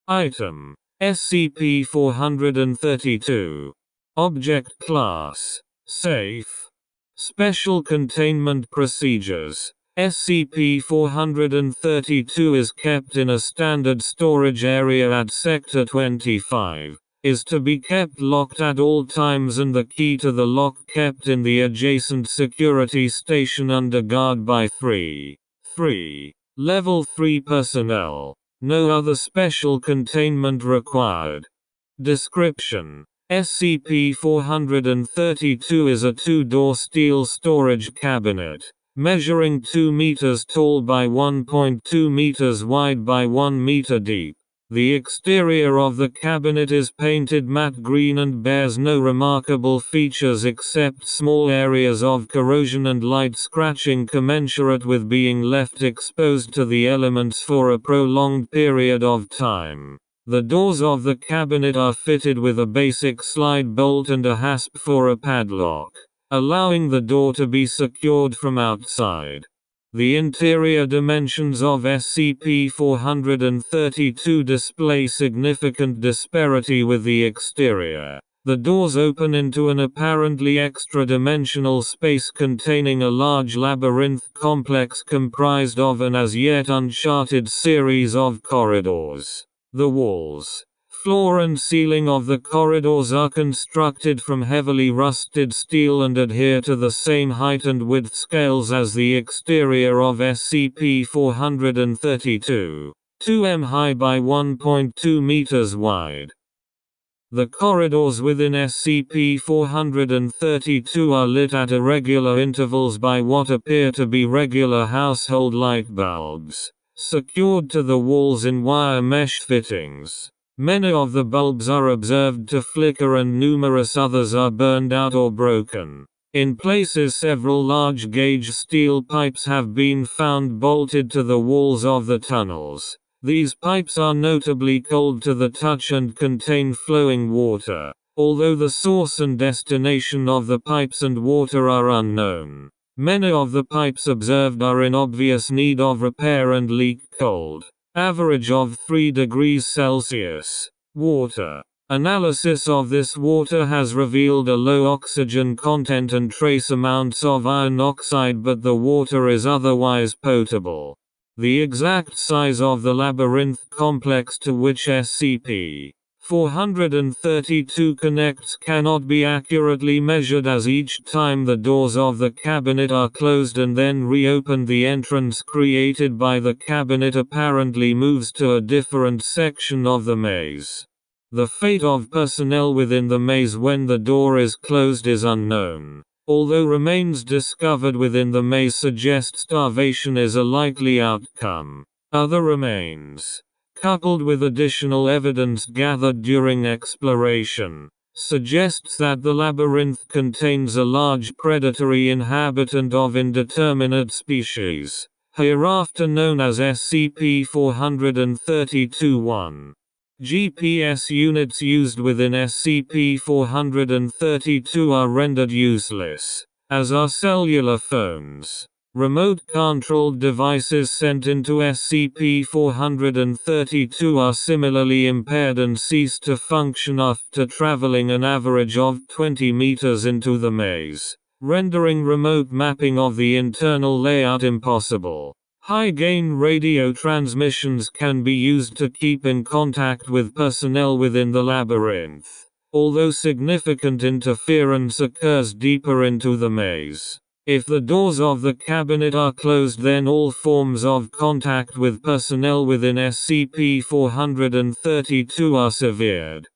Item. SCP-432. Object Class: Safe. Special Containment Procedures: SCP-432 is kept in a standard storage area at Sector 25, is to be kept locked at all times, and the key to the lock kept in the adjacent security station under guard by 3. Level 3 personnel. No other special containment required. Description: SCP-432 is a two-door steel storage cabinet, measuring 2 meters tall by 1.2 meters wide by 1 meter deep. The exterior of the cabinet is painted matte green and bears no remarkable features except small areas of corrosion and light scratching commensurate with being left exposed to the elements for a prolonged period of time. The doors of the cabinet are fitted with a basic slide bolt and a hasp for a padlock, allowing the door to be secured from outside. The interior dimensions of SCP-432 display significant disparity with the exterior. The doors open into an apparently extra-dimensional space containing a large labyrinth complex comprised of an as yet uncharted series of corridors. The walls, floor and ceiling of the corridors are constructed from heavily rusted steel and adhere to the same height and width scales as the exterior of SCP-432, 2 m high by 1.2 meters wide. The corridors within SCP-432 are lit at irregular intervals by what appear to be regular household light bulbs, secured to the walls in wire mesh fittings. Many of the bulbs are observed to flicker and numerous others are burned out or broken. In places several large gauge steel pipes have been found bolted to the walls of the tunnels. These pipes are notably cold to the touch and contain flowing water, although the source and destination of the pipes and water are unknown. Many of the pipes observed are in obvious need of repair and leak cold. Average of 3 degrees Celsius. Water. Analysis of this water has revealed a low oxygen content and trace amounts of iron oxide, but the water is otherwise potable. The exact size of the labyrinth complex to which SCP-432 connects cannot be accurately measured, as each time the doors of the cabinet are closed and then reopened, the entrance created by the cabinet apparently moves to a different section of the maze. The fate of personnel within the maze when the door is closed is unknown. Although remains discovered within the maze suggest starvation is a likely outcome. Other remains, coupled with additional evidence gathered during exploration, suggests that the labyrinth contains a large predatory inhabitant of indeterminate species, hereafter known as SCP-432-1. GPS units used within SCP-432 are rendered useless, as are cellular phones. Remote-controlled devices sent into SCP-432 are similarly impaired and cease to function after traveling an average of 20 meters into the maze, rendering remote mapping of the internal layout impossible. High-gain radio transmissions can be used to keep in contact with personnel within the labyrinth, although significant interference occurs deeper into the maze. If the doors of the cabinet are closed, then all forms of contact with personnel within SCP-432 are severed.